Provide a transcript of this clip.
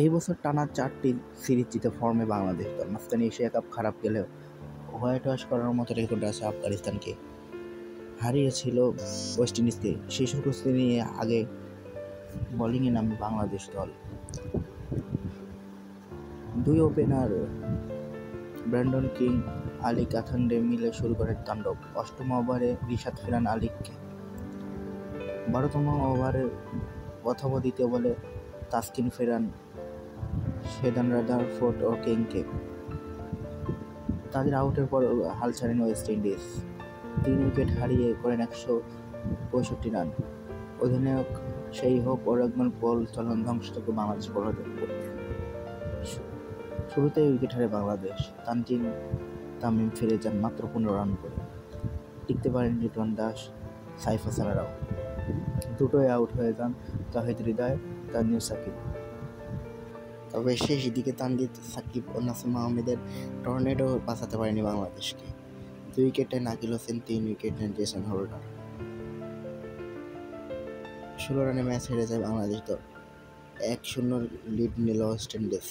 এই বছর টানা 4টি সিরিজ জিতে ফর্মে বাংলাদেশ দল। মাঝখানে এশিয়া কাপ খারাপ গেলেও হোয়াইট ওয়াশ করার মতো রেকর্ড আছে আফগানিস্তানকে হারিয়েছিল ওয়েস্ট ইন্ডিজকে। সেই সুযোগ নিয়ে আগে বোলিংয়ে নামে বাংলাদেশ দল। দুই ওপেনার ব্র্যান্ডন কিং, আলী কাথান্ডে মিলে শুরু করেন তাণ্ডব। 8ম ওভারে রিশাদ ফেরান আলীকে। 12তম ওভারে প্রথম ও দ্বিতীয় বলে তাসকিন ফেরান শেদান রাদারফোর্ড ও কিংকে। তাদের আউটের পর হাল ছাড়েন ওয়েস্ট ইন্ডিজ। 3 উইকেট হারিয়ে করেন 165 রান। অধিনায়ক সেই হোপ ও রহমান বল চলন ধ্বংসযোগ্য বাংলাদেশ বোলারদের উপর। শুরুতেই উইকেট হারে বাংলাদেশ। তানজিম তামিম ফিরে যান মাত্র 15 রান করে। টিকতে পারেন লিটন দাস, সাইফ হাসানেরাও। দুটোই আউট হয়ে যান তাহিদ হৃদয়, তানজিম সাকিব। তবে শেষ দিকে তানজিদ সাকিব ও নাসিম আহমেদের টর্নেডো বাঁচাতে পারেনি বাংলাদেশকে। 2 উইকেটে নাকিল হোসেন, 3 উইকেট নেন জেসন হোল্ডার। 16 রানে ম্যাচ হেরে যায় বাংলাদেশ দল। 1-0 লিড নিল ওয়েস্ট ইন্ডিজ।